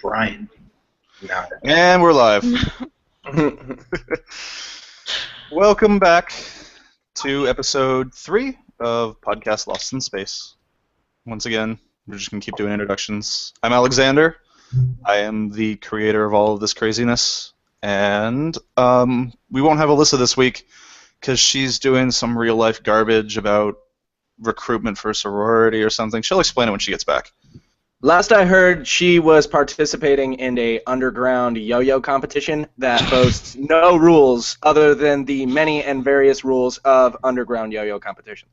Brian. No. And we're live. Welcome back to episode 3 of Podcast Lost in Space. Once again, we're just going to keep doing introductions. I'm Alexander. I am the creator of all of this craziness. And we won't have Alyssa this week because she's doing some real-life garbage about recruitment for a sorority or something. She'll explain it when she gets back. Last I heard, she was participating in a underground yo-yo competition that boasts no rules other than the many and various rules of underground yo-yo competitions.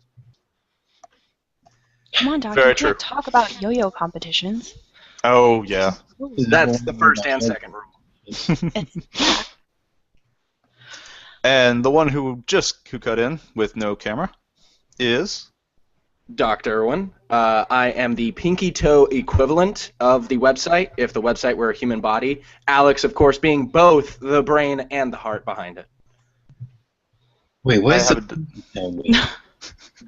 Come on, Doc. Very You true. can't talk about yo-yo competitions. Oh, yeah. That's the first and second rule. And the one who cut in with no camera is... Dr. Irwin. I am the pinky toe equivalent of the website, if the website were a human body. Alex, of course, being both the brain and the heart behind it. Wait, what is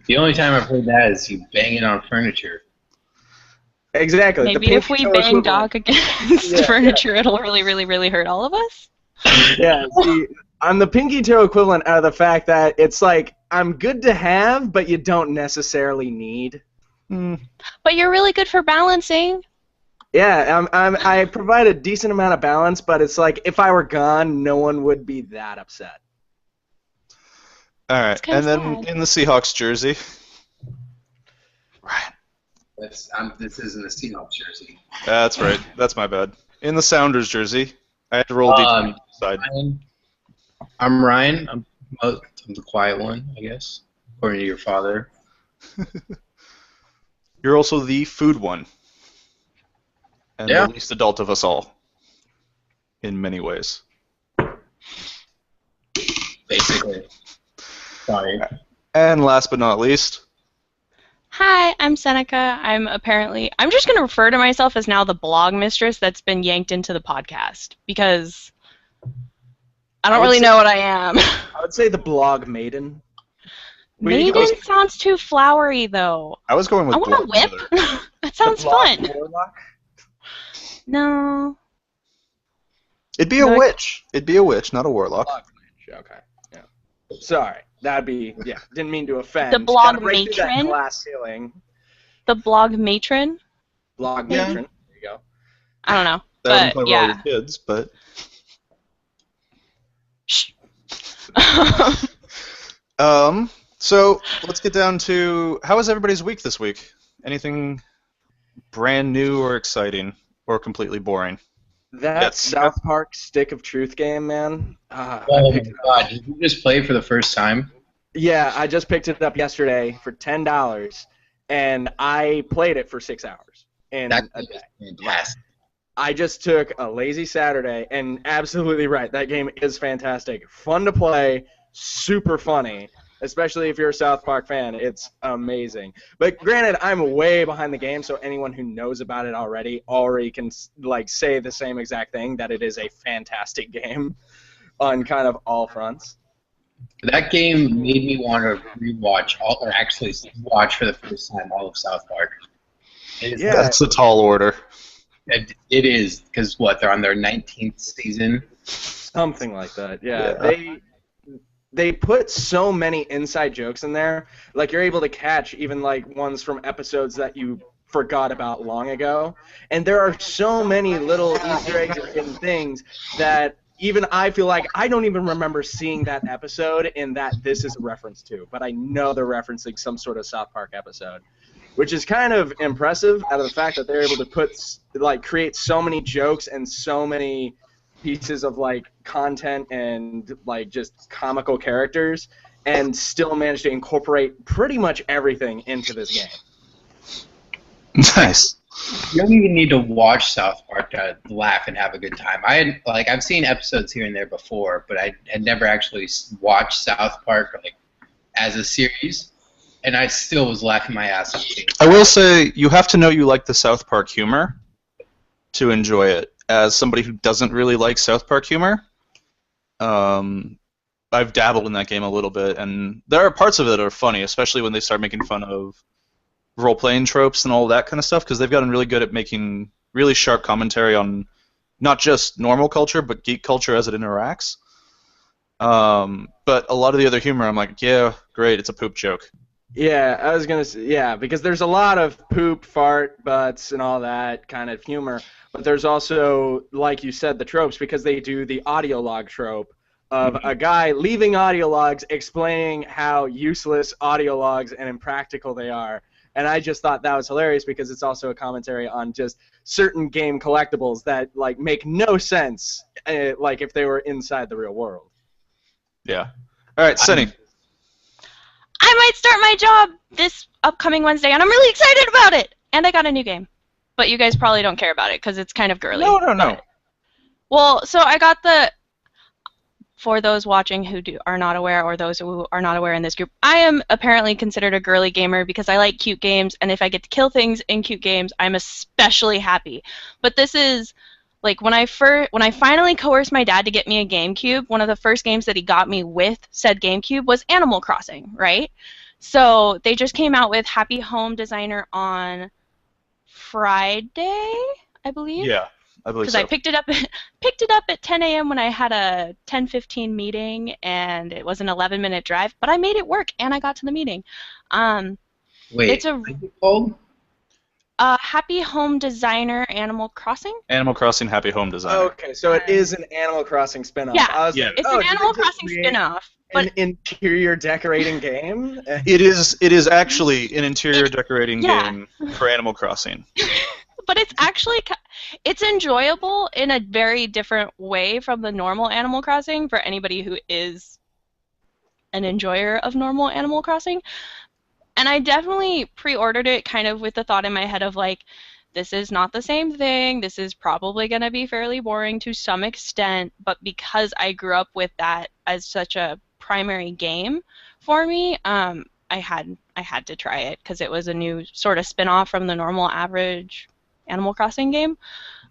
the only time I've heard that is you banging on furniture. Exactly. Maybe if we bang Doc against furniture, it'll really, really, really hurt all of us. Yeah, see, I'm the pinky toe equivalent out of the fact that it's like, I'm good to have, but you don't necessarily need. But you're really good for balancing. Yeah, I provide a decent amount of balance, but it's like, if I were gone, no one would be that upset. All right, kinda and then sad. in the Seahawks jersey, Ryan. This isn't a Seahawks jersey. That's right. That's my bad. In the Sounders jersey, I had to roll D20 side. I'm Ryan. I'm the quiet one, I guess, according to your father. You're also the food one, and Yeah. the least adult of us all, in many ways. Basically. Sorry. And last but not least, Hi, I'm Seneca. I'm just going to refer to myself as now the blog mistress that's been yanked into the podcast, because I don't really know what I am. I would say the blog maiden. Maiden sounds too flowery, though. I was going with I want a blog whip. mother. That sounds The blog fun. warlock? No. It'd be a witch. It'd be a witch, not a warlock. Blog mage, okay. Yeah. Sorry. That'd be, didn't mean to offend. The blog Gotta break through that matron? glass ceiling. The blog matron? Blog Yeah. matron. There you go. I don't know. That wouldn't But, play well yeah. with kids, but... Shh. So let's get down to how was everybody's week this week? Anything brand new or exciting, or completely boring? That Yes. South Park Stick of Truth game, man. Oh my god, did you just play for the first time? Yeah, I just picked it up yesterday for $10, and I played it for 6 hours in That a is day. fantastic. I just took a lazy Saturday, and absolutely right, that game is fantastic. Fun to play, super funny, especially if you're a South Park fan. It's amazing. But granted, I'm way behind the game, so anyone who knows about it already can like say the same exact thing, that it is a fantastic game on kind of all fronts. That game made me want to rewatch, or actually watch for the first time all of South Park. Yeah. That's a tall order. It is, because they're on their 19th season. Something like that, yeah. They put so many inside jokes in there. Like, you're able to catch even, like, ones from episodes that you forgot about long ago. And there are so many little Easter eggs and things that even I feel like I don't even remember seeing that episode and that this is a reference to. But I know they're referencing some sort of South Park episode, which is kind of impressive out of the fact that they're able to create so many jokes and so many pieces of content and just comical characters, and still manage to incorporate pretty much everything into this game. Nice. You don't even need to watch South Park to laugh and have a good time. I've seen episodes here and there before, but I had never actually watched South Park as a series, and I still was laughing my ass off. I will say, you have to know you like the South Park humor to enjoy it. As somebody who doesn't really like South Park humor, I've dabbled in that game a little bit, and there are parts of it that are funny, especially when they start making fun of role-playing tropes and all that kind of stuff, because they've gotten really good at making really sharp commentary on not just normal culture, but geek culture as it interacts. But a lot of the other humor, I'm like, yeah, great, it's a poop joke. Yeah, I was gonna say, yeah, because there's a lot of poop, fart, butts, and all that kind of humor, but there's also, like you said, the tropes, because they do the audio log trope of a guy leaving audio logs explaining how useless audio logs and impractical they are. And I just thought that was hilarious because it's also a commentary on just certain game collectibles that like make no sense, like if they were inside the real world. Yeah. All right, Sunny. I might start my job this upcoming Wednesday, and I'm really excited about it. And I got a new game, but you guys probably don't care about it because it's kind of girly. No. Well, so I got the. For those watching who are not aware, or those who are not aware in this group, I am apparently considered a girly gamer because I like cute games, and if I get to kill things in cute games, I'm especially happy. But this is, like, when I finally coerced my dad to get me a GameCube, one of the first games that he got me with said GameCube was Animal Crossing, right? So they just came out with Happy Home Designer on Friday, I believe. Yeah. I believe because so. I picked it up at 10 a.m. when I had a 10:15 meeting, and it was an 11-minute drive, but I made it work, and I got to the meeting. Wait, it's what's it called? Happy Home Designer Animal Crossing. Animal Crossing Happy Home Designer. Okay, so it is an Animal Crossing spin-off. Yeah, Like, it's an Animal Crossing spin-off. An interior decorating game? It is actually an interior decorating game for Animal Crossing. But it's actually it's enjoyable in a very different way from the normal Animal Crossing for anybody who is an enjoyer of normal Animal Crossing. And I definitely pre-ordered it kind of with the thought in my head of like, this is not the same thing. This is probably going to be fairly boring to some extent, but because I grew up with that as such a primary game for me, I had to try it because it was a new sort of spin-off from the normal average Animal Crossing game.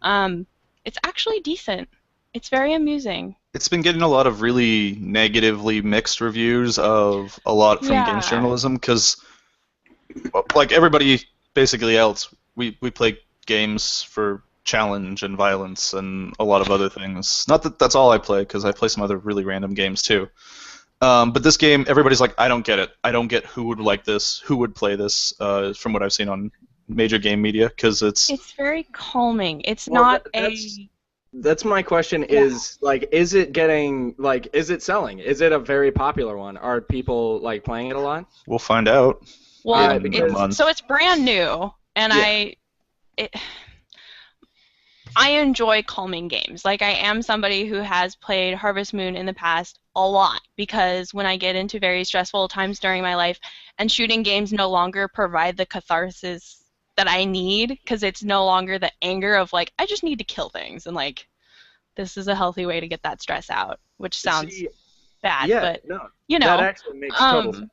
It's actually decent. It's very amusing. It's been getting a lot of really negatively mixed reviews of a lot from games journalism because, like everybody basically else, we play games for challenge and violence and a lot of other things. Not that that's all I play, because I play some other really random games too. But this game, everybody's like, I don't get it. I don't get who would like this, who would play this, from what I've seen on major game media, because it's very calming. It's That's my question is, like, is it selling? Is it a very popular one? Are people, like, playing it a lot? We'll find out. Well, so it's brand new, and I enjoy calming games. Like, I am somebody who has played Harvest Moon in the past a lot, because when I get into very stressful times during my life, and shooting games no longer provide the catharsis that I need, because it's no longer the anger of, like, I just need to kill things, and, like, this is a healthy way to get that stress out, which sounds bad, but, you know. That actually makes total sense.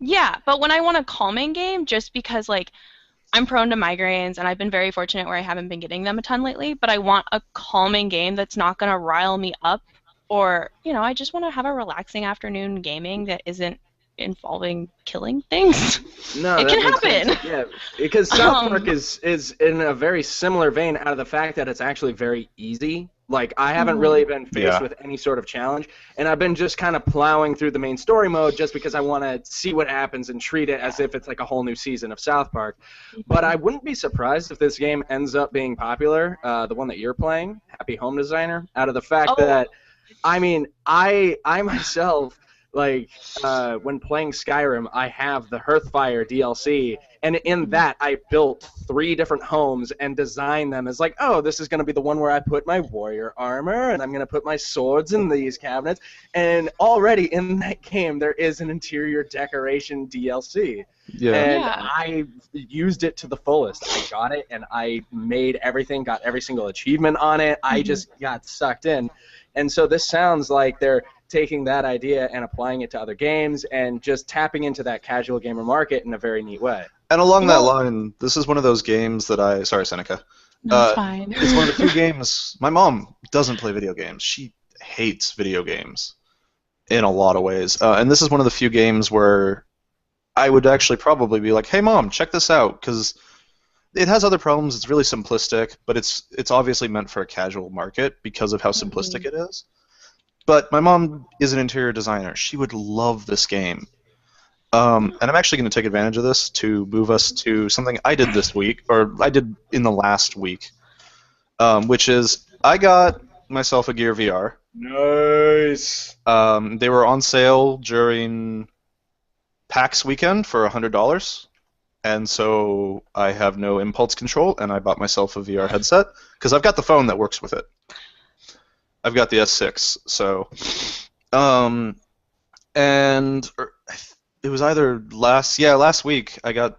Yeah, but when I want a calming game, just because, like, I'm prone to migraines, and I've been very fortunate where I haven't been getting them a ton lately, but I want a calming game that's not going to rile me up, or, you know, I just want to have a relaxing afternoon gaming that isn't involving killing things. No, it can happen. Sense. Yeah, because South Park is in a very similar vein out of the fact that it's actually very easy. Like, I haven't really been faced with any sort of challenge, and I've been just kind of plowing through the main story mode just because I want to see what happens and treat it as if it's like a whole new season of South Park. But I wouldn't be surprised if this game ends up being popular, the one that you're playing, Happy Home Designer, out of the fact that, I mean, I myself, like, when playing Skyrim, I have the Hearthfire DLC, and in that I built 3 different homes and designed them as like, oh, this is going to be the one where I put my warrior armor, and I'm going to put my swords in these cabinets, and already in that game there is an interior decoration DLC. And I used it to the fullest. I got it, and I made everything, got every single achievement on it. I just got sucked in. And so this sounds like they're taking that idea and applying it to other games and just tapping into that casual gamer market in a very neat way. And along that line, this is one of those games that sorry, Seneca. That's fine. It's one of the few games. My mom doesn't play video games. She hates video games in a lot of ways. And this is one of the few games where I would actually probably be like, hey, Mom, check this out. Because it has other problems. It's really simplistic, but it's obviously meant for a casual market because of how simplistic it is. But my mom is an interior designer. She would love this game. And I'm actually going to take advantage of this to move us to something I did this week, or I did in the last week, which is I got myself a Gear VR. Nice. They were on sale during PAX weekend for $100, and so I have no impulse control, and I bought myself a VR headset because I've got the phone that works with it. I've got the S6, so and it was either last week I got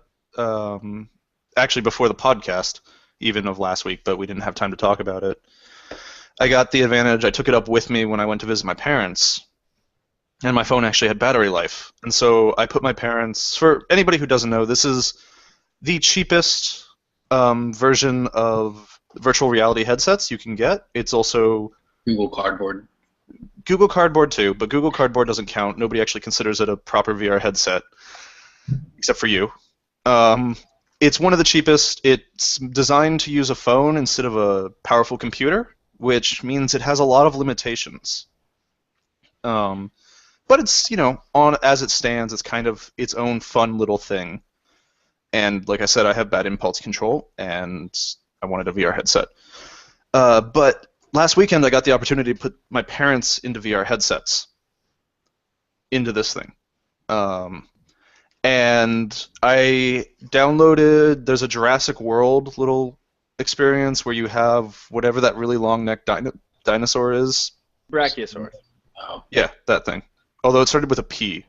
actually before the podcast even of last week, but we didn't have time to talk about it. I got the advantage. I took it up with me when I went to visit my parents, and my phone actually had battery life. And so I put my parents. For anybody who doesn't know, this is the cheapest version of virtual reality headsets you can get. It's also Google Cardboard. Google Cardboard too, but Google Cardboard doesn't count. Nobody actually considers it a proper VR headset, except for you. It's one of the cheapest. It's designed to use a phone instead of a powerful computer, which means it has a lot of limitations. But it's, on as it stands, it's kind of its own fun little thing. And like I said, I have bad impulse control, and I wanted a VR headset. But last weekend, I got the opportunity to put my parents into VR headsets, into this thing. And I downloaded, there's a Jurassic World little experience where you have whatever that really long-necked dinosaur is. Brachiosaurus. Oh. Yeah, that thing. Although it started with a P.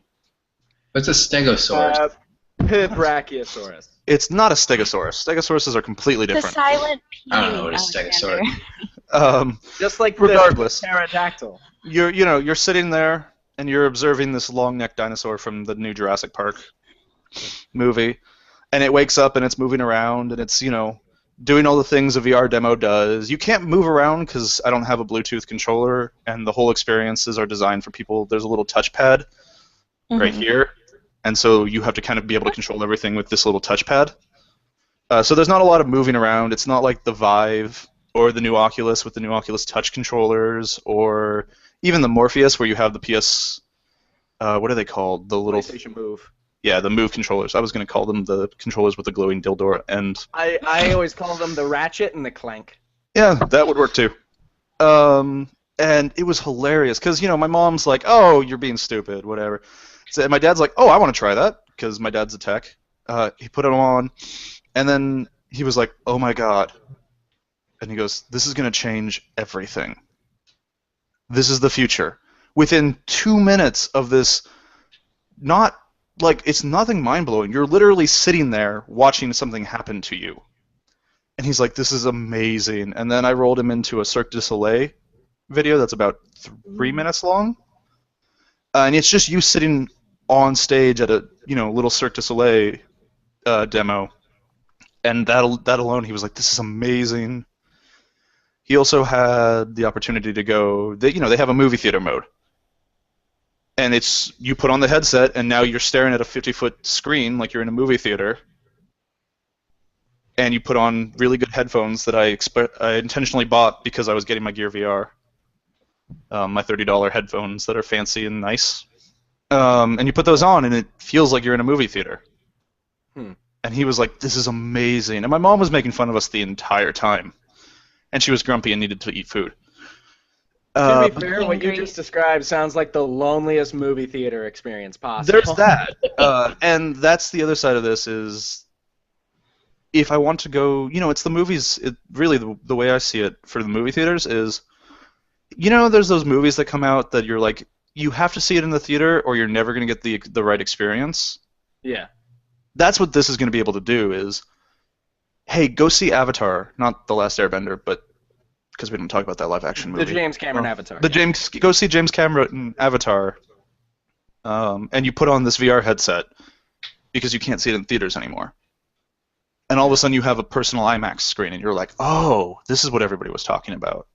What's a Stegosaurus? Brachiosaurus. It's not a Stegosaurus. Stegosauruses are completely The different. silent P. I don't know what a Stegosaurus Alexander. Just like Regardless. the pterodactyl. You're sitting there and you're observing this long-necked dinosaur from the new Jurassic Park movie, and it wakes up and it's moving around and it's doing all the things a VR demo does. You can't move around because I don't have a Bluetooth controller, and the whole experiences are designed for people. There's a little touchpad right here, and so you have to kind of be able to control everything with this little touchpad. So there's not a lot of moving around. It's not like the Vive or the new Oculus with the new Oculus Touch controllers, or even the Morpheus where you have the PS. What are they called? The little PlayStation Move. Yeah, the Move controllers. I was going to call them the controllers with the glowing dildo end. I always call them the Ratchet and the Clank. Yeah, that would work too. And it was hilarious because my mom's like, "Oh, you're being stupid," whatever. So my dad's like, "Oh, I want to try that," because my dad's a tech. He put it on, and then he was like, "Oh my god," and he goes, "This is going to change everything. This is the future." Within 2 minutes of this, it's nothing mind-blowing. You're literally sitting there watching something happen to you. And he's like, this is amazing. And then I rolled him into a Cirque du Soleil video that's about 3 minutes long. And it's just you sitting on stage at a little Cirque du Soleil demo. And that alone, he was like, this is amazing. He also had the opportunity to go, they have a movie theater mode. And it's you put on the headset, and now you're staring at a 50-foot screen like you're in a movie theater. And you put on really good headphones that I intentionally bought because I was getting my Gear VR, my $30 headphones that are fancy and nice. And you put those on, and it feels like you're in a movie theater. And he was like, "This is amazing." And my mom was making fun of us the entire time, and she was grumpy and needed to eat food. To be fair, what you just described sounds like the loneliest movie theater experience possible. There's that. And that's the other side of this is if I want to go, it's the movies, really the way I see it for the movie theaters is, there's those movies that come out that you're like, you have to see it in the theater or you're never going to get the right experience. Yeah. That's what this is going to be able to do is, hey, go see Avatar, not The Last Airbender, but because we didn't talk about that live-action movie. The James Cameron Avatar. Go see James Cameron Avatar, and you put on this VR headset because you can't see it in theaters anymore. And all of a sudden you have a personal IMAX screen, and you're like, oh, this is what everybody was talking about.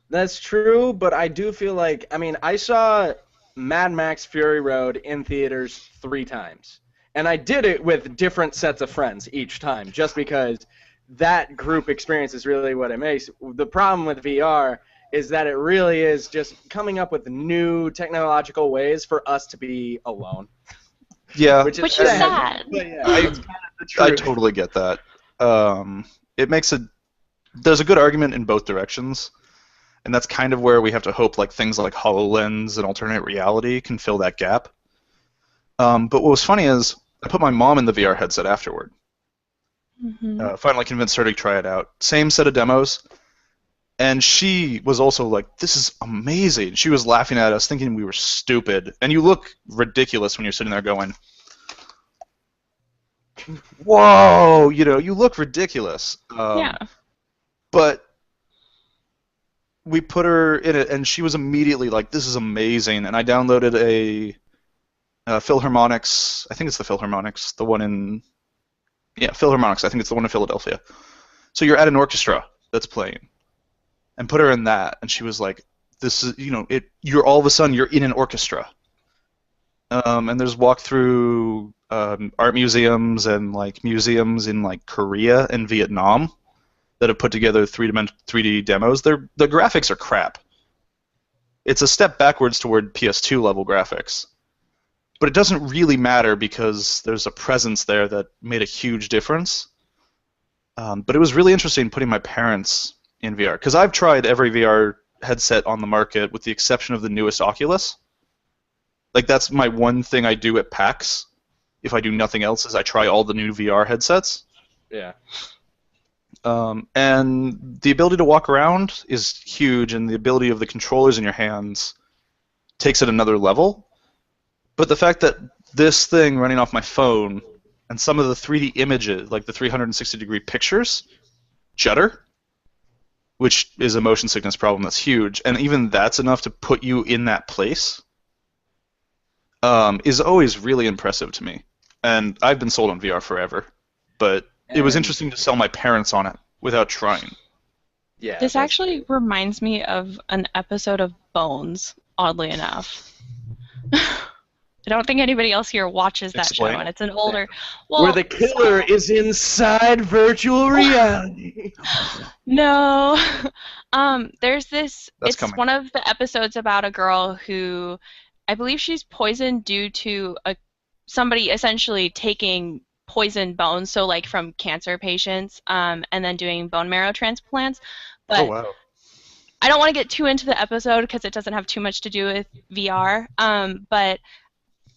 That's true, but I do feel like, I saw Mad Max Fury Road in theaters 3 times. And I did it with different sets of friends each time, just because that group experience is really what it makes. The problem with VR is that it really is just coming up with new technological ways for us to be alone. Yeah, Which is sad. But yeah, it's kind of the truth. I totally get that. It makes there's a good argument in both directions, and that's kind of where we have to hope like things like HoloLens and alternate reality can fill that gap. But what was funny is I put my mom in the VR headset afterward. Mm-hmm. Finally convinced her to try it out. Same set of demos, and she was also like, "This is amazing." She was laughing at us, thinking we were stupid. And you look ridiculous when you're sitting there going, "Whoa!" You look ridiculous. Yeah. But we put her in it, and she was immediately like, "This is amazing." And I downloaded a Philharmonics. I think it's the Philharmonics, the one in. Yeah, Philharmonics. I think it's the one in Philadelphia. So you're at an orchestra that's playing, and put her in that, and she was like, "This is, you're all of a sudden you're in an orchestra." And there's walk through art museums and like museums in like Korea and Vietnam that have put together 3D demos. The graphics are crap. It's a step backwards toward PS2 level graphics. But it doesn't really matter because there's a presence there that made a huge difference. But it was really interesting putting my parents in VR, because I've tried every VR headset on the market with the exception of the newest Oculus. Like, that's my one thing I do at PAX. If I do nothing else, is I try all the new VR headsets. Yeah. And the ability to walk around is huge, and the ability of the controllers in your hands takes it another level. But the fact that this thing running off my phone and some of the 3D images, like the 360-degree pictures, judder, which is a motion sickness problem that's huge, and even that's enough to put you in that place, is always really impressive to me. And I've been sold on VR forever, but it was interesting to sell my parents on it without trying. Yeah. This actually reminds me of an episode of Bones, oddly enough. I don't think anybody else here watches that Explain. show, and it's an older... Well, where the killer is inside virtual reality. No. There's this... That's it's coming. one of the episodes about a girl who... I believe she's poisoned due to somebody essentially taking poisoned bones, so like from cancer patients, and then doing bone marrow transplants. But Oh, wow. I don't want to get too into the episode because it doesn't have too much to do with VR. But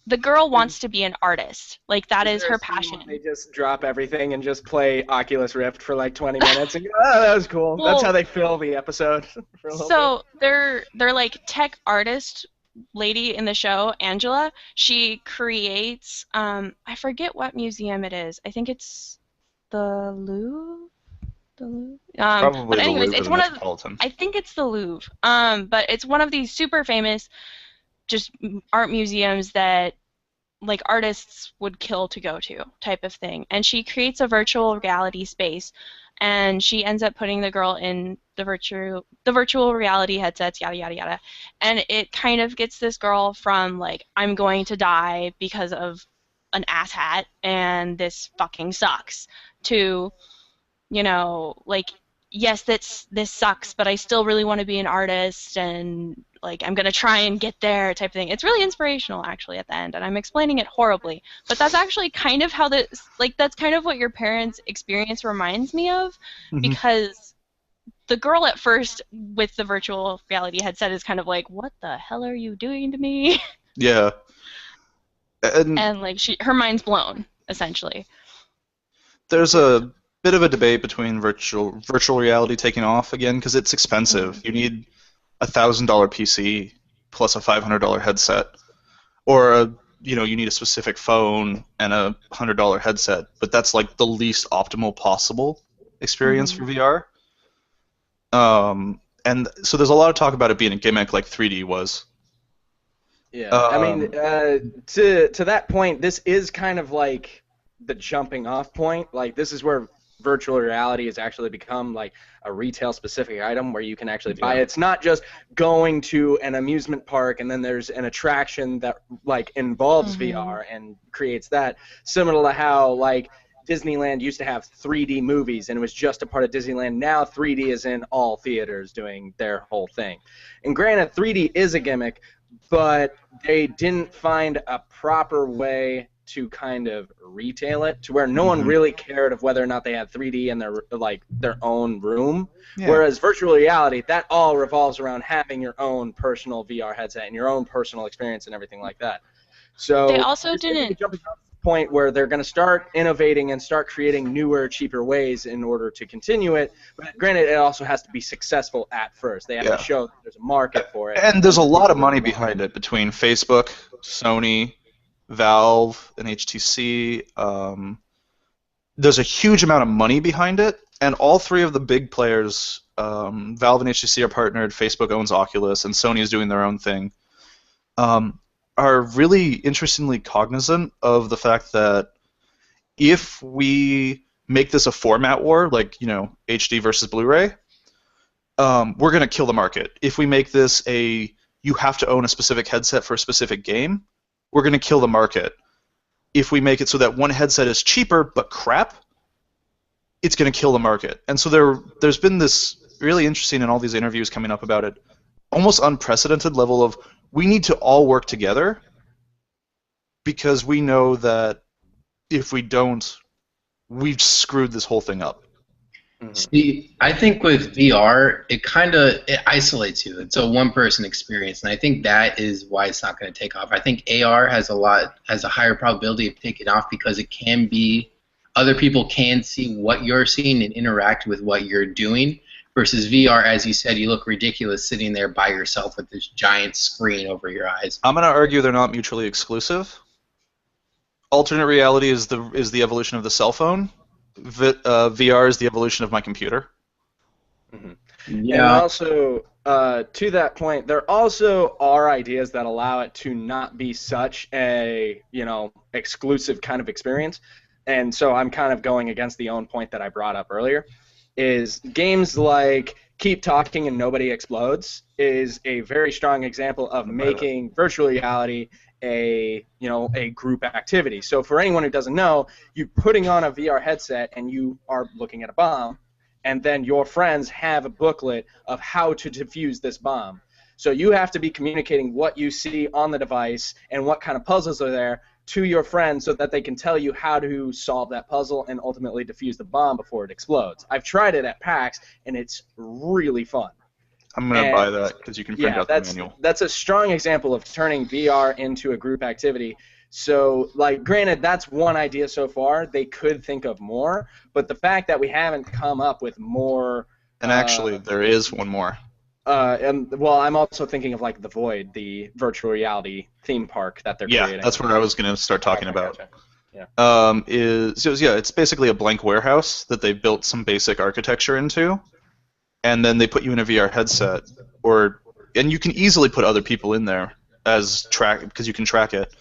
the girl wants to be an artist. Like, that is her passion. They just drop everything and just play Oculus Rift for like 20 minutes and go, oh, that was cool. Well, that's how they fill the episode. For a little So they're like tech artist lady in the show, Angela. She creates I forget what museum it is. I think it's the Louvre. Probably but the anyways, Louvre it's or the one of Metropolitan. I think it's the Louvre. But it's one of these super famous just art museums that like artists would kill to go to type of thing. And she creates a virtual reality space, and she ends up putting the girl in the virtual reality headsets, yada yada yada. And it kind of gets this girl from like, I'm going to die because of an asshat and this fucking sucks, to, like, yes, this sucks, but I still really want to be an artist, and like I'm gonna try and get there type of thing. It's really inspirational actually at the end, and I'm explaining it horribly, but that's actually kind of how that's kind of what your parents' experience reminds me of, because the girl at first with the virtual reality headset is kind of like, what the hell are you doing to me? Yeah. And like her mind's blown essentially. There's a bit of a debate between virtual reality taking off again, because it's expensive. You need a $1,000 PC plus a $500 headset, or you need a specific phone and a $100 headset. But that's like the least optimal possible experience for VR. And so there's a lot of talk about it being a gimmick like 3D was. Yeah, I mean, to that point, this is kind of like the jumping off point. Like, this is where virtual reality has actually become like a retail specific item where you can actually buy it. It's not just going to an amusement park and then there's an attraction that like involves VR and creates that, similar to how like Disneyland used to have 3D movies, and it was just a part of Disneyland. Now 3D is in all theaters doing their whole thing. And granted, 3D is a gimmick, but they didn't find a proper way to kind of retail it to where no one really cared of whether or not they had 3D in their own room. Yeah. Whereas virtual reality, that all revolves around having your own personal VR headset and your own personal experience and everything like that. So they also didn't jump to the point where they're going to start innovating and start creating newer, cheaper ways in order to continue it. But granted, it also has to be successful at first. They have to show that there's a market for it. And there's a lot of money behind it between Facebook, Sony, Valve, and HTC. There's a huge amount of money behind it, and all three of the big players, Valve and HTC are partnered, Facebook owns Oculus, and Sony is doing their own thing, are really interestingly cognizant of the fact that if we make this a format war, like, HD versus Blu-ray, we're going to kill the market. If we make this you have to own a specific headset for a specific game, we're going to kill the market. If we make it so that one headset is cheaper but crap, it's going to kill the market. And so there's been this really interesting in all these interviews coming up about it, almost unprecedented level of we need to all work together because we know that if we don't, we've screwed this whole thing up. See, I think with VR, it isolates you. It's a one-person experience, and I think that is why it's not going to take off. I think AR has a higher probability of taking off because it can be other people can see what you're seeing and interact with what you're doing. Versus VR, as you said, you look ridiculous sitting there by yourself with this giant screen over your eyes. I'm going to argue they're not mutually exclusive. Alternate reality is the evolution of the cell phone. VR is the evolution of my computer. Yeah. And also, to that point, there also are ideas that allow it to not be such a exclusive kind of experience. And so I'm kind of going against the own point that I brought up earlier. Is games like Keep Talking and Nobody Explodes is a very strong example of making virtual reality a group activity. So for anyone who doesn't know, you're putting on a VR headset and you are looking at a bomb, and then your friends have a booklet of how to defuse this bomb. So you have to be communicating what you see on the device and what kind of puzzles are there to your friends so that they can tell you how to solve that puzzle and ultimately defuse the bomb before it explodes. I've tried it at PAX, and it's really fun. I'm going to buy that because you can print out the manual. That's a strong example of turning VR into a group activity. So, granted, that's one idea so far. They could think of more, but the fact that we haven't come up with more... And actually, there is one more. I'm also thinking of The Void, the virtual reality theme park that they're creating. Yeah, that's what I was going to start talking about. Gotcha. Yeah. It's basically a blank warehouse that they built some basic architecture into, and then they put you in a VR headset, and you can easily put other people in there because you can track it.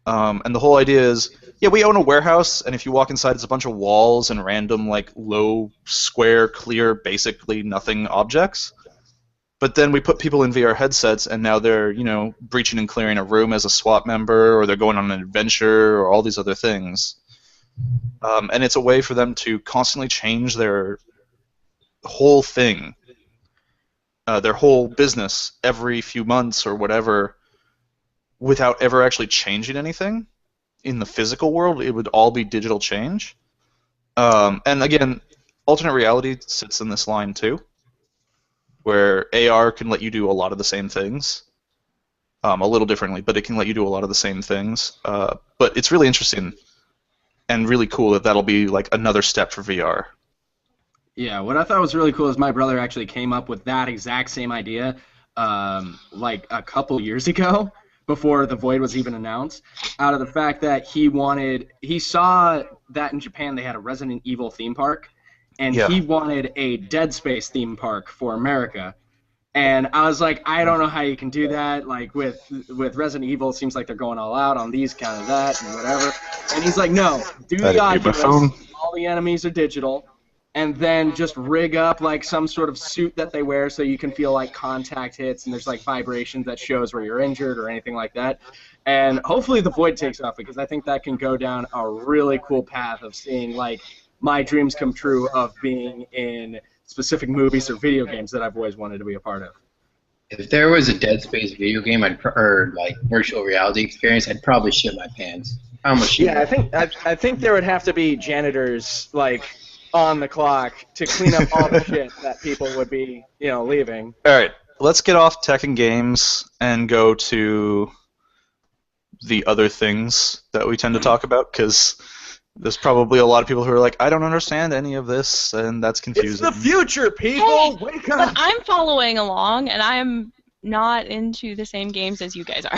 And the whole idea is, we own a warehouse, and if you walk inside, it's a bunch of walls and random low, square, clear, basically nothing objects. But then we put people in VR headsets, and now they're, breaching and clearing a room as a SWAT member, or they're going on an adventure, or all these other things. And it's a way for them to constantly change their whole thing, their whole business every few months or whatever, without ever actually changing anything. In the physical world, it would all be digital change. And again, alternate reality sits in this line too, where AR can let you do a lot of the same things, a little differently, but it can let you do a lot of the same things. But it's really interesting and really cool that that'll be another step for VR. Yeah, what I thought was really cool is my brother actually came up with that exact same idea a couple years ago, before The Void was even announced, out of the fact that he saw that in Japan they had a Resident Evil theme park, and he wanted a Dead Space theme park for America. And I was like, I don't know how you can do that. With Resident Evil, it seems like they're going all out on these kind of that and whatever. And he's like, no, do the Oculus. All the enemies are digital. and then just rig up like some sort of suit that they wear so you can feel like contact hits and there's like vibrations that shows where you're injured or anything like that. And hopefully the Void takes off, because I think that can go down a really cool path of seeing like my dreams come true of being in specific movies or video games that I've always wanted to be a part of. If there was a Dead Space video game, or like virtual reality experience, I'd probably shit my pants. I almost shit. Yeah, I think there would have to be janitors like on the clock to clean up all the shit that people would be, leaving. All right, let's get off tech and games and go to the other things that we tend to talk about, because there's probably a lot of people who are like, I don't understand any of this, and that's confusing. It's the future, people! Hey, Wake up! But I'm following along, and I'm not into the same games as you guys are.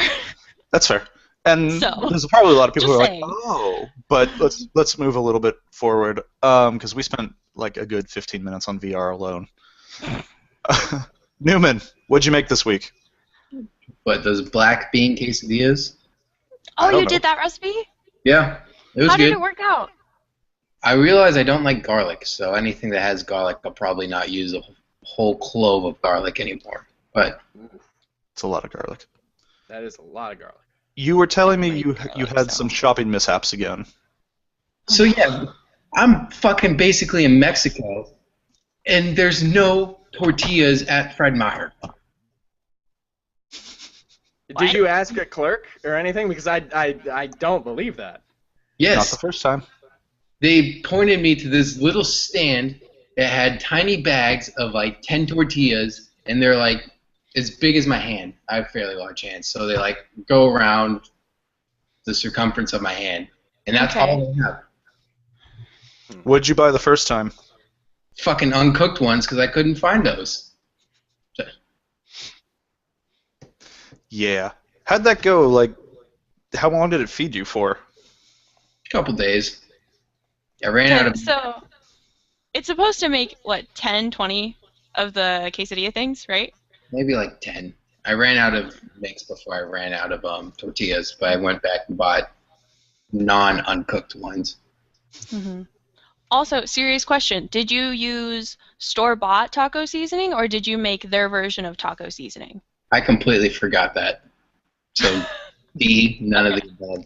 That's fair. And So, there's probably a lot of people who are just like, saying. oh, but let's move a little bit forward, because we spent like a good 15 minutes on VR alone. Newman, what'd you make this week? But those black bean quesadillas? I Oh, don't you know. did that recipe? Yeah, it was How good. did it work out? I realize I don't like garlic, so anything that has garlic, I'll probably not use a whole clove of garlic anymore. But It's a lot of garlic. That is a lot of garlic. You were telling me Like you garlic had so. some shopping mishaps again. so yeah, I'm fucking basically in Mexico, and there's no tortillas at Fred Meyer. Did you ask a clerk or anything? Because I don't believe that. Not Yes, the first time. they pointed me to this little stand that had tiny bags of like 10 tortillas, and they're like as big as my hand. I have fairly large hands, so they like go around the circumference of my hand, and that's Okay. all they have. What'd you buy the first time? Fucking uncooked ones because I couldn't find those. Yeah. How'd that go? Like, how long did it feed you for? A couple days. I ran out Okay, of. so it's supposed to make, 10, 20 of the quesadilla things, right? Maybe like 10. I ran out of mix before I ran out of tortillas, but I went back and bought non-uncooked ones. Mm-hmm. Also, serious question. Did you use store-bought taco seasoning, or did you make their version of taco seasoning? I completely forgot that. So, B, none of the above.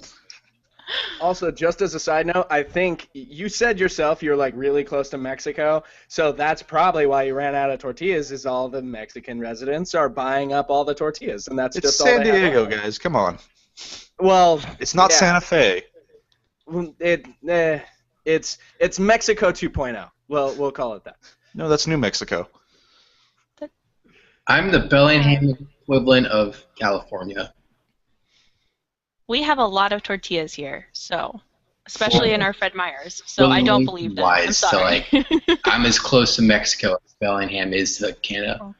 Also, just as a side note, I think you said yourself you're like really close to Mexico, so that's probably why you ran out of tortillas. Is all the Mexican residents are buying up all the tortillas, and that's It's just San all they have Diego, left. guys. Come on. Well, It's not yeah. Santa Fe. It's Mexico 2.0. Well, we'll call it that. No, that's New Mexico. I'm the Bellingham equivalent of California. We have a lot of tortillas here, so especially in our Fred Meyers. So I don't believe that. I'm Wise, so, sorry. I'm as close to Mexico as Bellingham is to Canada.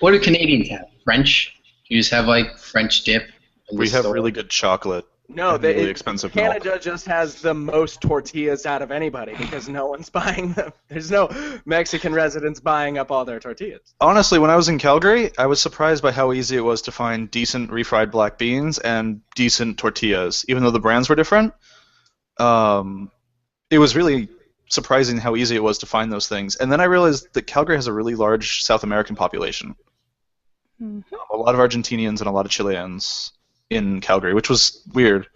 What do Canadians have? French? You just have like French dip? in the We have store? really good chocolate. No, and really expensive milk. Canada just has the most tortillas out of anybody because no one's buying them. There's no Mexican residents buying up all their tortillas. Honestly, when I was in Calgary, I was surprised by how easy it was to find decent refried black beans and decent tortillas, even though the brands were different. It was really surprising how easy it was to find those things. And then I realized that Calgary has a really large South American population. Mhm. A lot of Argentinians and a lot of Chileans in Calgary, which was weird.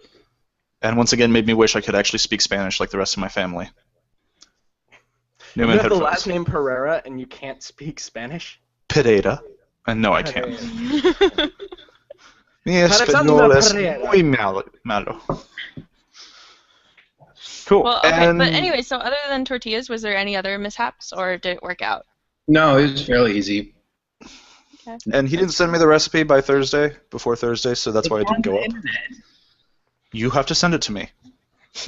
And once again made me wish I could actually speak Spanish like the rest of my family. You Newman have the headphones. last name Pereira and you can't speak Spanish? Pereira. And no, I can't. Mi Alexander español es Pereira. muy malo. Cool. Well, okay, and but anyway, so other than tortillas, was there any other mishaps, or did it work out? No, it was fairly easy. And he didn't send me the recipe by Thursday, before Thursday, so that's why it didn't go up. You have to send it to me.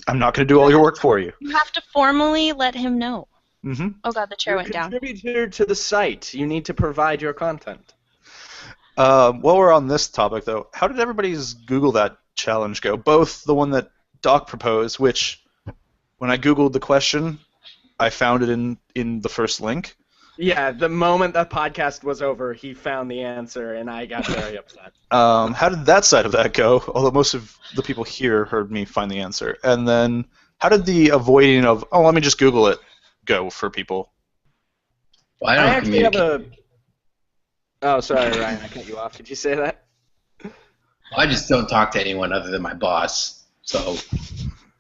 I'm not going to do all your work for you. You have to formally let him know. Mm-hmm. Oh god, the chair went down. Contributor to the site. You need to provide your content. While we're on this topic, though, how did everybody's Google that challenge go? Both the one that Doc proposed, which, when I Googled the question, I found it in the first link. Yeah, the moment the podcast was over, he found the answer, and I got very upset. How did that side of that go? Although most of the people here heard me find the answer. And then, how did the avoiding of, oh, let me just Google it, go for people. Well, I I don't actually have communicate. Oh, sorry, Ryan. I cut you off. Did you say that? I just don't talk to anyone other than my boss. So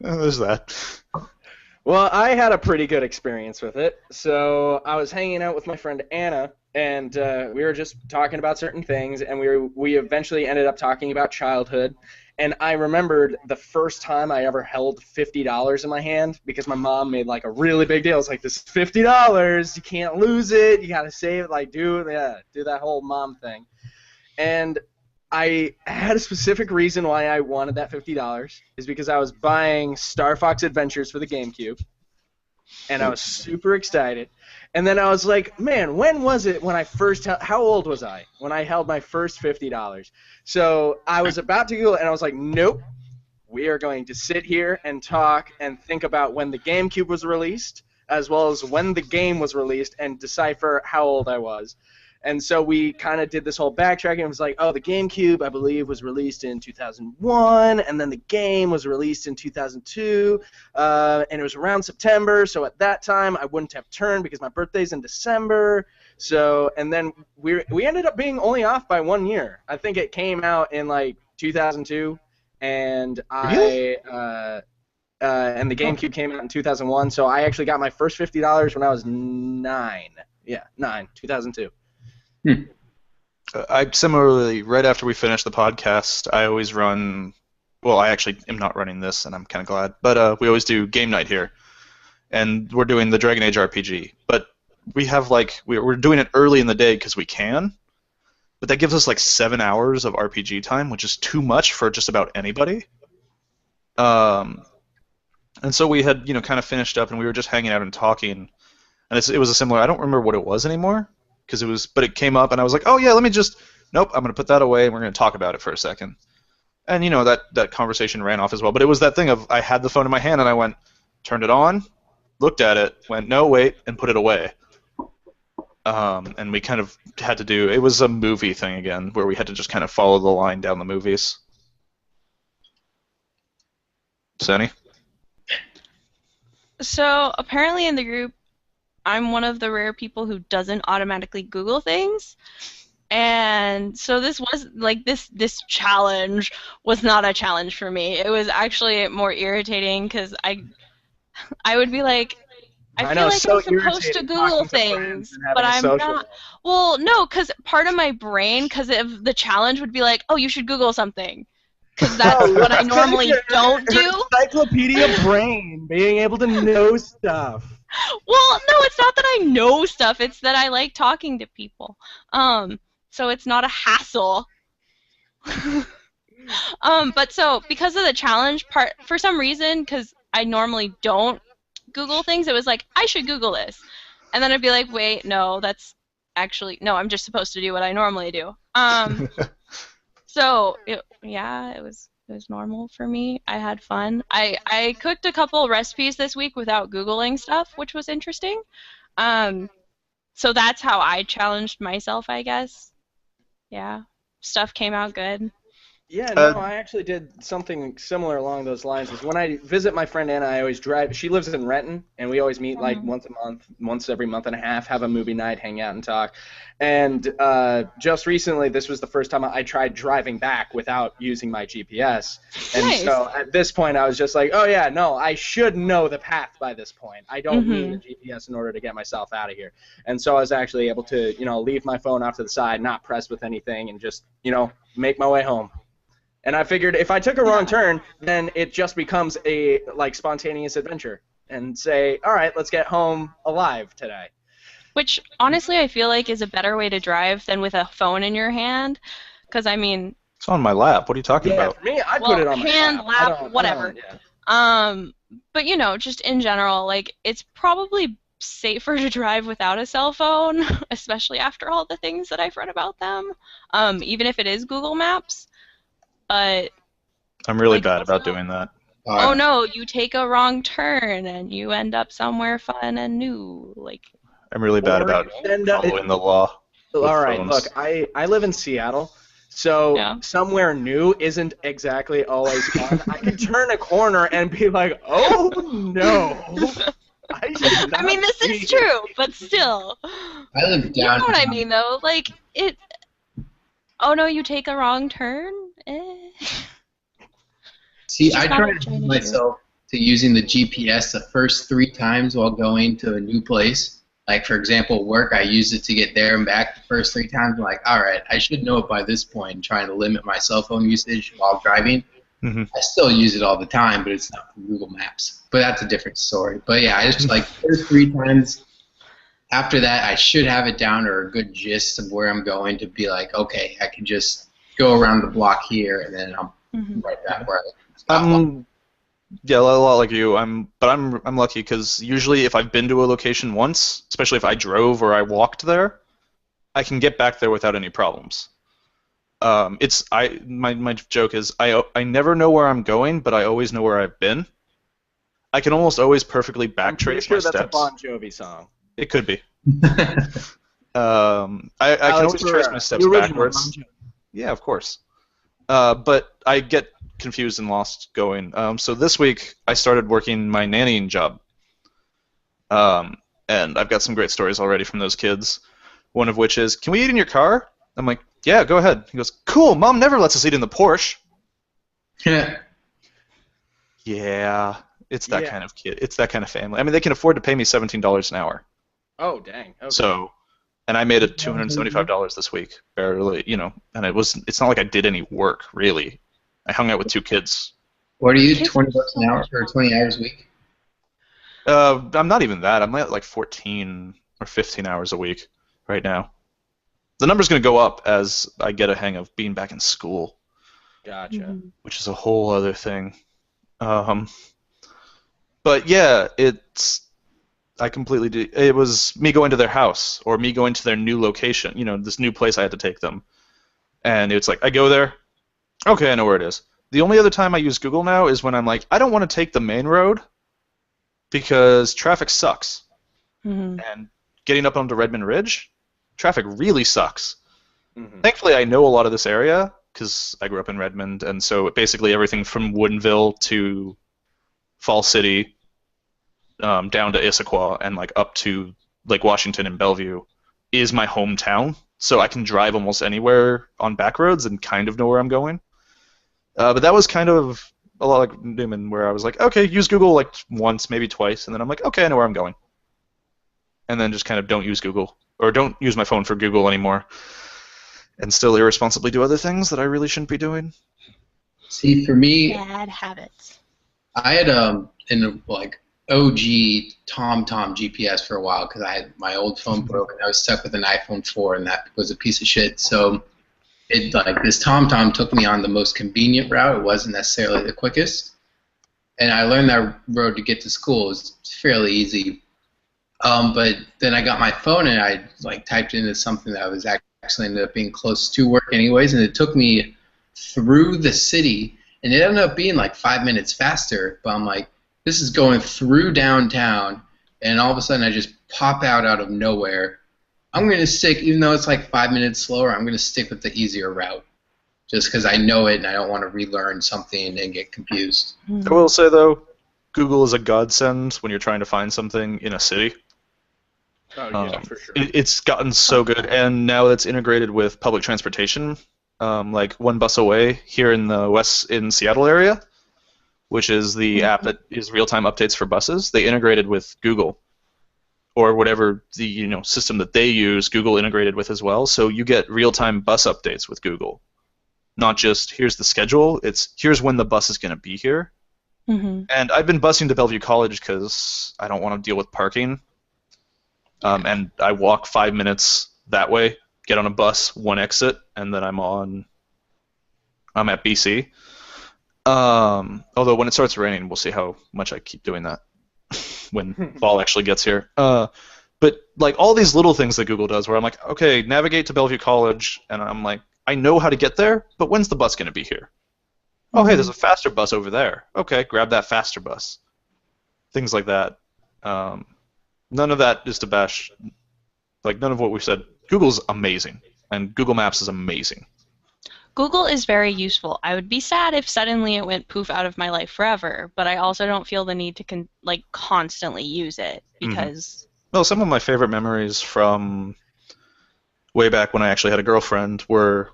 There's that. Well, I had a pretty good experience with it. So I was hanging out with my friend Anna, and we were just talking about certain things, and we eventually ended up talking about childhood. And I remembered the first time I ever held $50 in my hand because my mom made like a really big deal. It's like, this is $50. You can't lose it. You gotta save it. Like, do that whole mom thing. And I had a specific reason why I wanted that $50 is because I was buying Star Fox Adventures for the GameCube, and I was super excited. And then I was like, man, when was it when I first how old was I when I held my first $50? So I was about to Google it, and I was like, nope, we are going to sit here and talk and think about when the GameCube was released, as well as when the game was released, and decipher how old I was. And so we kind of did this whole backtracking. It was like, oh, the GameCube, I believe, was released in 2001, and then the game was released in 2002, and it was around September. So at that time, I wouldn't have turned because my birthday's in December. So, and then we ended up being only off by 1 year. I think it came out in like 2002, and Really? and the GameCube came out in 2001. So I actually got my first $50 when I was 9. Yeah, 9, 2002. I similarly, right after we finish the podcast, I always run. Well, I actually am not running this, and I'm kind of glad. But we always do game night here, and we're doing the Dragon Age RPG. But we have like we're doing it early in the day because we can. But that gives us like 7 hours of RPG time, which is too much for just about anybody. And so we had kind of finished up, and we were just hanging out and talking. And it was a similar. I don't remember what it was anymore. But it came up, and I was like, oh yeah, nope, I'm going to put that away, and we're going to talk about it for a second. And that conversation ran off as well. But it was that thing of I had the phone in my hand, and I turned it on, looked at it, went, no, wait, and put it away. And we kind of had to do, it was a movie thing again, where we had to just kind of follow the line down the movies. Sunny? So apparently in the group, I'm one of the rare people who doesn't automatically Google things. And so this was like this challenge was not a challenge for me. It was actually more irritating because I would be like, I feel like I'm supposed to Google things, but I'm not. Well, no, because part of my brain, because of the challenge, would be like, oh, you should Google something. Because that's what I normally don't do. Encyclopedia brain, being able to know stuff. Well, no, it's not that I know stuff. It's that I like talking to people. So it's not a hassle. But so because of the challenge part, for some reason, because I normally don't Google things, it was like, I should Google this. And then I'd be like, wait, no, that's actually, no, I'm just supposed to do what I normally do. So, it was normal for me. I had fun. I cooked a couple recipes this week without Googling stuff, which was interesting. So that's how I challenged myself, I guess. Yeah, stuff came out good. Yeah, no, I actually did something similar along those lines. Is when I visit my friend Anna, I always drive. She lives in Renton, and we always meet like once a month, once every month and a half, have a movie night, hang out, and talk. And just recently, this was the first time I tried driving back without using my GPS. And Nice. so at this point, I was just like, oh yeah, no, I should know the path by this point. I don't need a GPS in order to get myself out of here. And so I was actually able to, leave my phone off to the side, not press with anything, and just, make my way home. And I figured if I took a wrong turn, then it just becomes a spontaneous adventure and say, all right, let's get home alive today. Which, honestly, I feel like is a better way to drive than with a phone in your hand. Because, I mean... It's on my lap. What are you talking about? For me, I put it on my hand, lap, whatever. But, just in general, it's probably safer to drive without a cell phone, especially after all the things that I've read about them, even if it is Google Maps. But I'm really bad about doing that. Oh no, you take a wrong turn and you end up somewhere fun and new. I'm really bad about following the law. All right, phones. look, I live in Seattle, so somewhere new isn't exactly always fun. I can turn a corner and be like, oh no. I mean, this is true, but still. I live You know down. what I mean, though? Like, it... Oh, no, you take a wrong turn? See, It's I just not try a to giant teach myself to using the GPS the first 3 times while going to a new place. Like, for example, work, I use it to get there and back the first 3 times. I'm like, all right, I should know it by this point, and trying to limit my cell phone usage while driving. Mm-hmm. I still use it all the time, but it's not from Google Maps. But that's a different story. But yeah, I just like first 3 times. After that, I should have it down or a good gist of where I'm going to be like, okay, I can just go around the block here, and then I'm right back where I Yeah, a lot like you. I'm lucky because usually if I've been to a location once, especially if I drove or I walked there, I can get back there without any problems. My joke is I never know where I'm going, but I always know where I've been. I can almost always perfectly backtrace my that's steps. a Bon Jovi song. It could be. I can always trace my steps backwards. Yeah, of course. But I get confused and lost going. So this week I started working my nannying job. And I've got some great stories already from those kids. One of which is, can we eat in your car? I'm like, yeah, go ahead. He goes, cool, Mom never lets us eat in the Porsche. Yeah, it's that kind of kid. It's that kind of family. I mean, they can afford to pay me $17 an hour. Oh, dang. Okay. So, and I made it $275 this week, barely, and it's not like I did any work, really. I hung out with 2 kids. What are you, $20 an hour or 20 hours a week? I'm not even that. I'm at like 14 or 15 hours a week right now. The number's going to go up as I get a hang of being back in school. Gotcha. Which is a whole other thing. But yeah, I completely do. It was me going to their house or me going to their new location, this new place I had to take them. And it's like, I go there, okay, I know where it is. The only other time I use Google now is when I'm like, I don't want to take the main road because traffic sucks. And getting up onto Redmond Ridge, traffic really sucks. Thankfully, I know a lot of this area because I grew up in Redmond, and so basically everything from Woodinville to Fall City, down to Issaquah, and like up to Lake Washington and Bellevue is my hometown, so I can drive almost anywhere on back roads and kind of know where I'm going. But that was kind of a lot like Newman, where I was like, okay, use Google like once, maybe twice, and then I'm like, okay, I know where I'm going. And then just kind of don't use Google, or don't use my phone for Google anymore, and still irresponsibly do other things that I really shouldn't be doing. See, for me, Bad habits. I had in like OG TomTom GPS for a while because I had my old phone broke and I was stuck with an iPhone 4 and that was a piece of shit. So it like this TomTom took me on the most convenient route. It wasn't necessarily the quickest, and I learned that road to get to school was fairly easy. But then I got my phone and I like typed into something that was actually ended up being close to work anyways, and it took me through the city, and it ended up being like 5 minutes faster. But I'm like, this is going through downtown, and all of a sudden I just pop out of nowhere. I'm going to stick, even though it's like 5 minutes slower, I'm going to stick with the easier route just because I know it and I don't want to relearn something and get confused. I will say, though, Google is a godsend when you're trying to find something in a city. Oh, yeah, for sure. It's gotten so good, and now it's integrated with public transportation, like One Bus Away here in the in Seattle area, which is the app that is real-time updates for buses. They integrated with Google, or whatever the system that they use, Google integrated with as well. So you get real-time bus updates with Google, not just here's the schedule. It's here's when the bus is going to be here. And I've been busing to Bellevue College because I don't want to deal with parking. And I walk 5 minutes that way, get on a bus, one exit, and then I'm at BC. Although when it starts raining, we'll see how much I keep doing that when fall actually gets here. But like all these little things that Google does where I'm like, okay, navigate to Bellevue College, and I'm like, I know how to get there, but when's the bus going to be here? Oh, hey, there's a faster bus over there. Okay, grab that faster bus. Things like that. None of that is to bash, like none of what we've said. Google's amazing, and Google Maps is amazing. Google is very useful. I would be sad if suddenly it went poof out of my life forever, but I also don't feel the need to constantly use it because. Well, some of my favorite memories from way back when I actually had a girlfriend were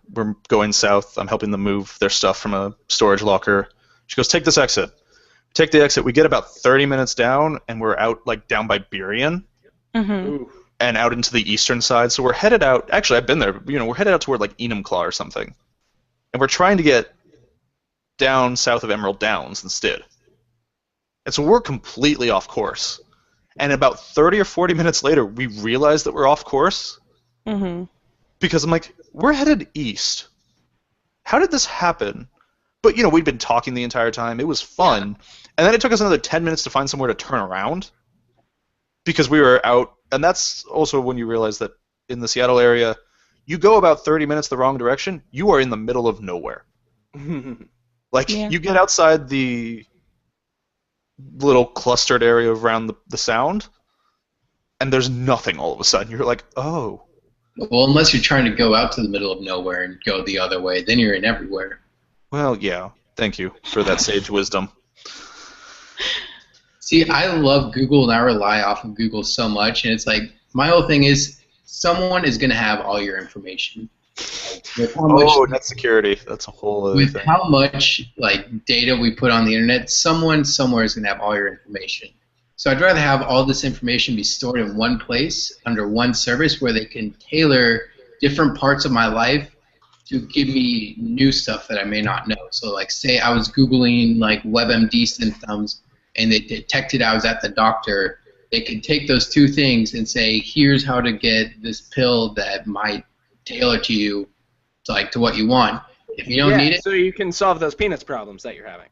going south. I'm helping them move their stuff from a storage locker. She goes, "Take this exit." Take the exit. We get about 30 minutes down, and we're out down by Burien. Mm-hmm. And out into the eastern side. So we're headed out. Actually, I've been there. We're headed out toward Enumclaw or something, and we're trying to get down south of Emerald Downs instead. And so we're completely off course. And about 30 or 40 minutes later, we realize that we're off course. Mm-hmm. Because I'm like, we're headed east. How did this happen? But we'd been talking the entire time. It was fun, and then it took us another 10 minutes to find somewhere to turn around because we were out. And that's also when you realize that in the Seattle area, you go about 30 minutes the wrong direction, you are in the middle of nowhere. You get outside the little clustered area around the Sound, and there's nothing all of a sudden. You're like, oh. Well, unless you're trying to go out to the middle of nowhere and go the other way, then you're in everywhere. Well, yeah. Thank you for that sage wisdom. See, I love Google, and I rely off of Google so much, and it's like, my whole thing is, someone is going to have all your information. Net security. That's a whole other thing. With how much data we put on the internet, someone somewhere is going to have all your information. So I'd rather have all this information be stored in one place, under one service, where they can tailor different parts of my life to give me new stuff that I may not know. So say I was Googling WebMD symptoms, and they detected I was at the doctor, they could take those two things and say, here's how to get this pill that might tailor to you, to what you want. If you don't need it... so you can solve those penis problems that you're having.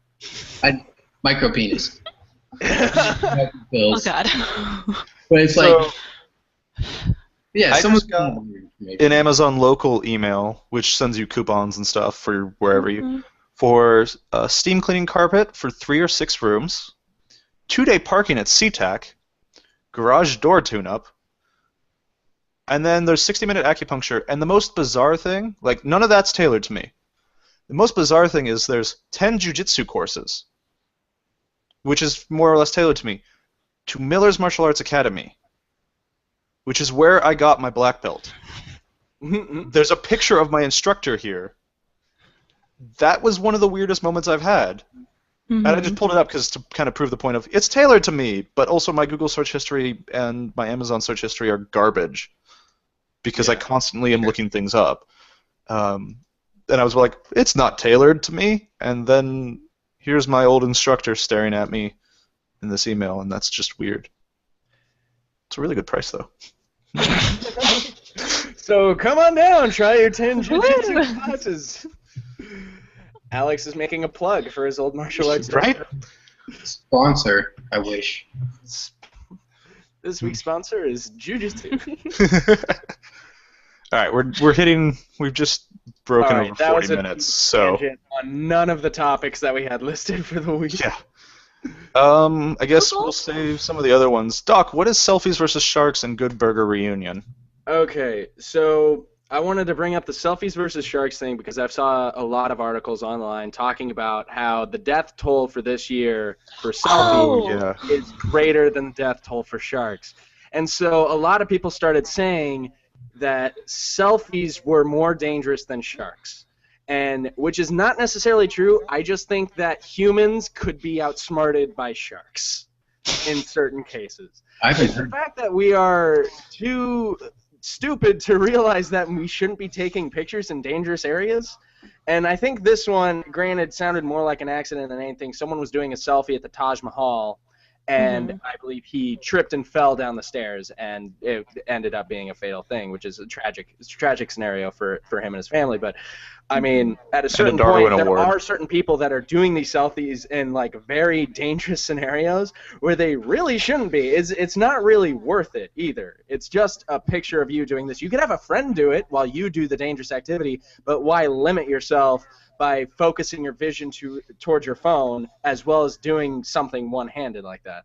Micro penis. Oh, God. But it's I just got an Amazon local email, which sends you coupons and stuff for wherever you... For a steam cleaning carpet for 3 or 6 rooms, 2-day parking at SeaTac, garage door tune-up, and then there's 60-minute acupuncture. And the most bizarre thing, none of that's tailored to me. The most bizarre thing is there's 10 jiu-jitsu courses, which is more or less tailored to me, to Miller's Martial Arts Academy, which is where I got my black belt. There's a picture of my instructor here. That was one of the weirdest moments I've had. And I just pulled it up because to kind of prove the point of it's tailored to me, but also my Google search history and my Amazon search history are garbage because I constantly am looking things up. And I was like, it's not tailored to me. And then here's my old instructor staring at me in this email, and that's just weird. It's a really good price, though. So come on down, try your 10 jiu-jitsu classes. Alex is making a plug for his old martial arts. Right? Sponsor, I wish. This week's sponsor is Jiu-Jitsu. All right, we've just broken over 40 minutes, so on none of the topics that we had listed for the week. Yeah. I guess we'll save some of the other ones. Doc, what is Selfies versus Sharks and Good Burger Reunion? Okay, so I wanted to bring up the Selfies versus Sharks thing because I've saw a lot of articles online talking about how the death toll for this year for selfies is greater than the death toll for sharks. And so a lot of people started saying that selfies were more dangerous than sharks, and which is not necessarily true. I just think that humans could be outsmarted by sharks in certain cases. The fact that we are too stupid to realize that we shouldn't be taking pictures in dangerous areas. And I think this one, granted, sounded more like an accident than anything. Someone was doing a selfie at the Taj Mahal, and I believe he tripped and fell down the stairs, and it ended up being a fatal thing, which is a tragic scenario for him and his family. But I mean, at a certain point, there are certain people that are doing these selfies in very dangerous scenarios where they really shouldn't be. It's not really worth it either. It's just a picture of you doing this. You could have a friend do it while you do the dangerous activity, but why limit yourself by focusing your vision towards your phone as well as doing something one-handed like that?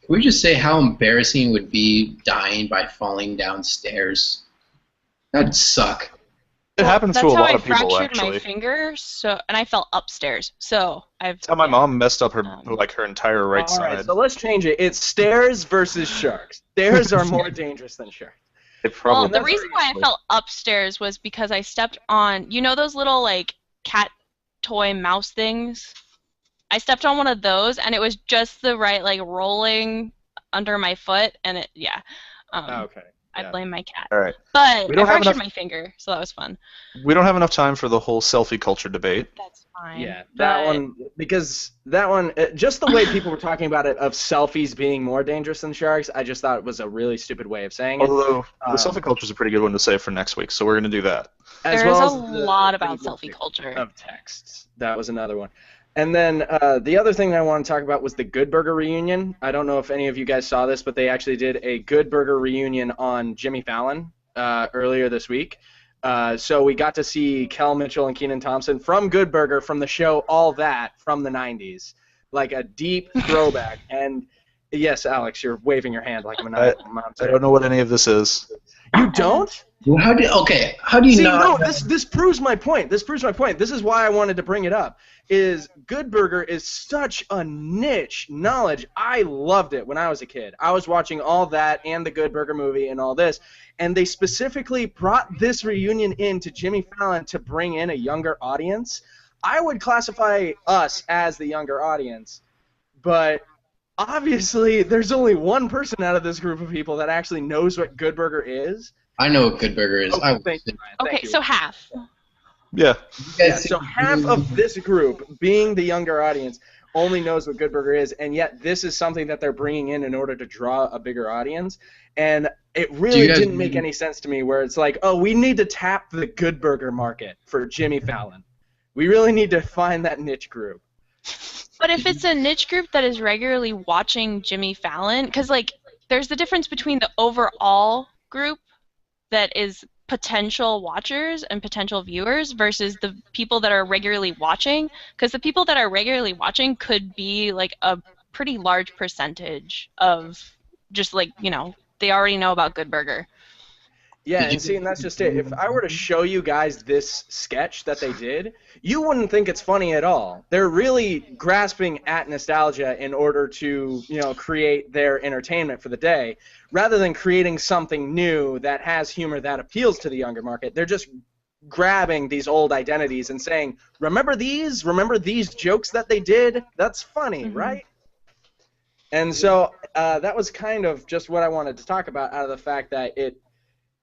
Can we just say how embarrassing it would be dying by falling down stairs? That'd suck. It happens to a lot of people, That's how I fractured actually. my finger, and I fell upstairs. So I've. That's how my yeah. mom messed up her her entire right All side. right, so let's change it. It's stairs versus sharks. Stairs are more dangerous than sharks. It Well, probably. the that's reason why I fell upstairs was because I stepped on, those little like cat toy mouse things. I stepped on one of those, and it was just the right like rolling under my foot, and it Okay. I yeah. blame my cat. All right. But We I don't have fractured enough- my finger, so that was fun. We don't have enough time for the whole selfie culture debate. That's fine. Yeah, that one, because that one, just the way people were talking about it, of selfies being more dangerous than sharks, I just thought it was a really stupid way of saying it. Although the selfie culture is a pretty good one to say for next week, so we're going to do that. As There's well a as the lot about linguistic selfie culture. of texts. That was another one. And then the other thing that I want to talk about was the Good Burger reunion. I don't know if any of you guys saw this, but they actually did a Good Burger reunion on Jimmy Fallon earlier this week. So we got to see Kel Mitchell and Kenan Thompson from Good Burger from the show All That from the 90s. Like a deep throwback. And yes, Alex, you're waving your hand like a maniacal monster. I don't know what any of this is. You don't? How do you See, not? no, this proves my point. This proves my point. This is why I wanted to bring it up. Is Good Burger is such a niche knowledge. I loved it when I was a kid. I was watching All That and the Good Burger movie and all this, and they specifically brought this reunion in to Jimmy Fallon to bring in a younger audience. I would classify us as the younger audience, but obviously there's only one person out of this group of people that actually knows what Good Burger is. I know what Good Burger is. Oh, thank you, Ryan. Thank Okay, you. so half. Yeah. Yeah, so half of this group, being the younger audience, only knows what Good Burger is, and yet this is something that they're bringing in order to draw a bigger audience. And it really guys- didn't make any sense to me where it's like, oh, we need to tap the Good Burger market for Jimmy Fallon. We really need to find that niche group. But if it's a niche group that is regularly watching Jimmy Fallon, because like there's the difference between the overall group that is potential watchers and potential viewers versus the people that are regularly watching, because the people that are regularly watching could be like a pretty large percentage of just like, they already know about Good Burger. Yeah, and see, and that's just it. If I were to show you guys this sketch that they did, you wouldn't think it's funny at all. They're really grasping at nostalgia in order to, create their entertainment for the day, rather than creating something new that has humor that appeals to the younger market. They're just grabbing these old identities and saying, remember these? Remember these jokes that they did? That's funny, right? And so that was kind of just what I wanted to talk about, out of the fact that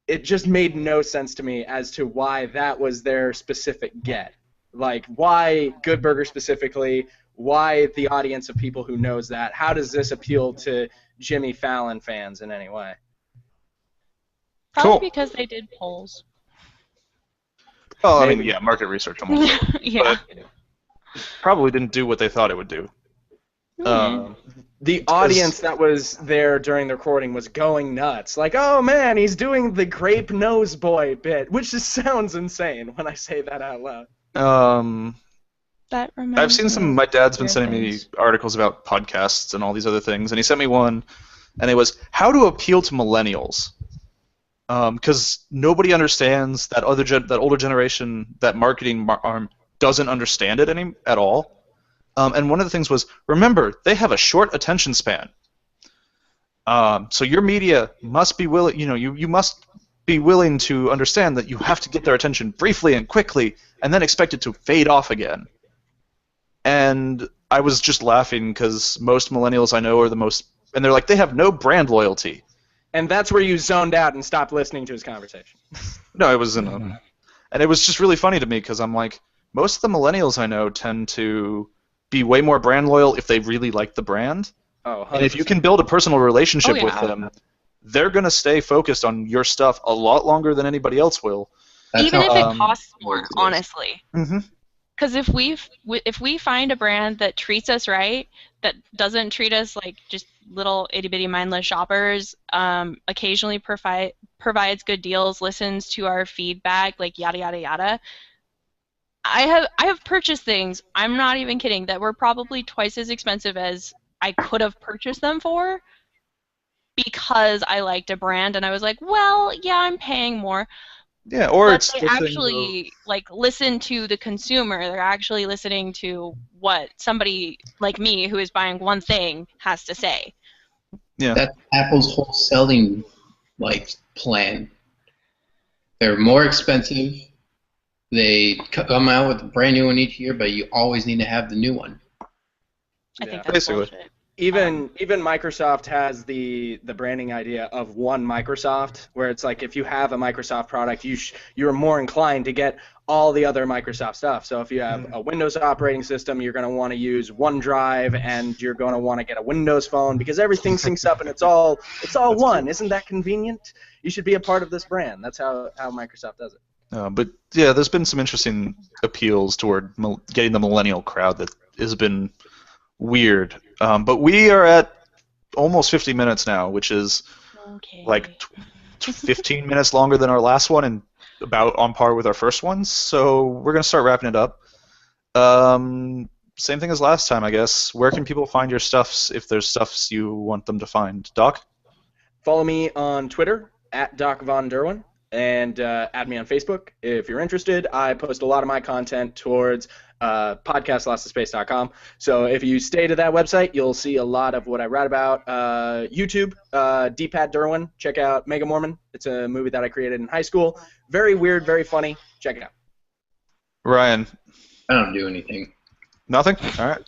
it just made no sense to me as to why that was their specific get. Like, why Good Burger specifically? Why the audience of people who knows that? How does this appeal to Jimmy Fallon fans in any way? Probably Cool. because they did polls. Well, I mean, yeah, market research almost. Yeah. But probably didn't do what they thought it would do. The audience that was there during the recording was going nuts. Like, oh man, he's doing the grape nose boy bit, which just sounds insane when I say that out loud. That reminds I've seen some. My dad's been weird sending me things. articles about podcasts and all these other things, and he sent me one, and it was how to appeal to millennials, because nobody understands that that older generation, that marketing arm doesn't understand it at all. And one of the things was, remember, they have a short attention span. So your media must be willing, you must be willing to understand that you have to get their attention briefly and quickly, and then expect it to fade off again. And I was just laughing because most millennials I know are the most, and they're like, they have no brand loyalty. And that's where you zoned out and stopped listening to his conversation. No, it was and it was just really funny to me because I'm like, most of the millennials I know tend to be way more brand loyal if they really like the brand. Oh, 100%. And if you can build a personal relationship with yeah. them, they're going to stay focused on your stuff a lot longer than anybody else will. Even if how- it costs more, honestly. Mm-hmm. Because if we find a brand that treats us right, that doesn't treat us like just little itty bitty mindless shoppers, occasionally provides good deals, listens to our feedback, like yada yada yada. I have purchased things, I'm not even kidding, that were probably twice as expensive as I could have purchased them for, because I liked a brand and I was like, well, yeah, I'm paying more. Yeah, or But it's they the thing actually like listen to the consumer. They're actually listening to what somebody like me who is buying one thing has to say. yeah. That's Apple's whole selling plan. They're more expensive. They come out with a brand new one each year, but you always need to have the new one. I think Yeah. that's Basically. bullshit. Even Microsoft has the branding idea of one Microsoft, where it's like if you have a Microsoft product, you're more inclined to get all the other Microsoft stuff. So if you have a Windows operating system, you're going to want to use OneDrive, and you're going to want to get a Windows phone because everything syncs up and it's all one. Isn't that convenient? You should be a part of this brand. That's how Microsoft does it. But yeah, there's been some interesting appeals toward getting the millennial crowd that has been weird. But we are at almost 50 minutes now, which is Okay. like 15 minutes longer than our last one and about on par with our first one. So we're going to start wrapping it up. Same thing as last time, I guess. Where can people find your stuffs if there's stuffs you want them to find? Doc? Follow me on Twitter at Doc Von Derwin, and add me on Facebook if you're interested. I post a lot of my content towards podcastlostinSpace.com. So if you stay to that website, you'll see a lot of what I write about. YouTube, D-Pad Derwin. Check out Mega Mormon. It's a movie that I created in high school. Very weird, very funny. Check it out. Ryan? I don't do anything. Nothing? All right.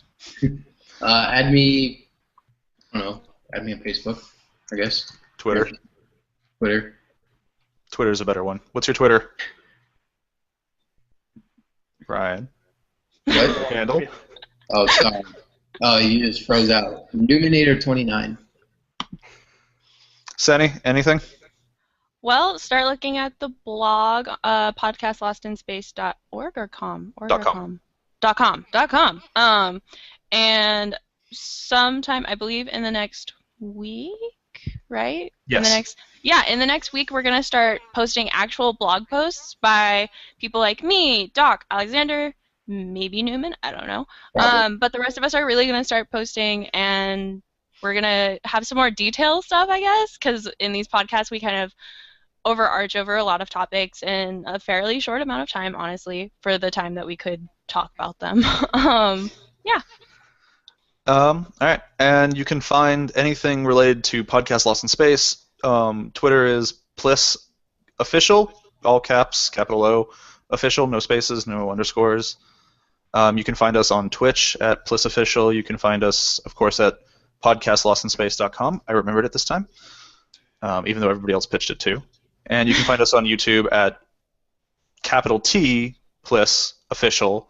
Add me. I don't know. Add me on Facebook, I guess. Twitter. Twitter's a better one. What's your Twitter? Ryan? What? Handle? Oh, sorry. Oh, you just froze out. Numinator29. Sani, anything? Well, start looking at the blog, podcastlostinSpace.org or com? .com. And sometime, I believe, in the next week, right? Yes. In the next week, we're going to start posting actual blog posts by people like me, Doc, Alexander, maybe Newman, I don't know. But the rest of us are really going to start posting, and we're going to have some more detailed stuff, I guess, because in these podcasts, we kind of overarch over a lot of topics in a fairly short amount of time, honestly, for the time that we could talk about them. Yeah. All right, and you can find anything related to Podcast Lost in Space. Twitter is Pliss Official, all caps, capital O, official, no spaces, no underscores. You can find us on Twitch at Pliss Official. You can find us, of course, at podcastlostinSpace.com. I remembered it this time, even though everybody else pitched it too. And you can find us on YouTube at capital T Pliss Official.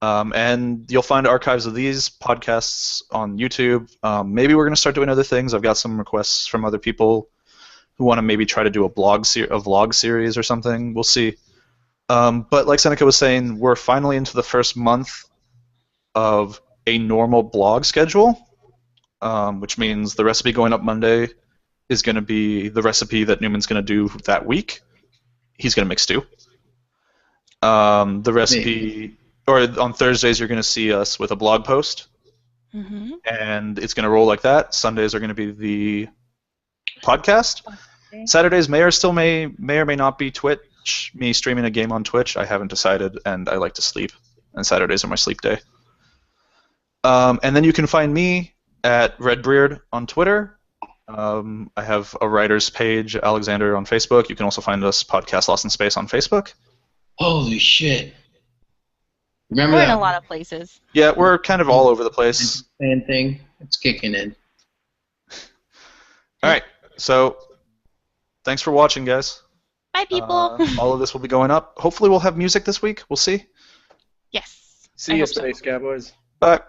And you'll find archives of these podcasts on YouTube. Maybe we're going to start doing other things. I've got some requests from other people who want to maybe try to do a vlog series or something. We'll see. But like Seneca was saying, we're finally into the first month of a normal blog schedule, which means the recipe going up Monday is going to be the recipe that Newman's going to do that week. He's going to make stew. The recipe... Or on Thursdays, you're going to see us with a blog post, and it's going to roll like that. Sundays are going to be the podcast. Saturdays may or may not be Twitch, me streaming a game on Twitch. I haven't decided, and I like to sleep, and Saturdays are my sleep day. And then you can find me at Redbeard on Twitter. I have a writer's page, Alexander, on Facebook. You can also find us, Podcast Lost in Space, on Facebook. Holy shit. Remember We're that in a lot of places. Yeah, we're kind of all over the place. fan thing? It's kicking in. All right, so thanks for watching, guys. Bye, people. All of this will be going up. Hopefully we'll have music this week. We'll see. Yes. See you, Space Cowboys. Bye.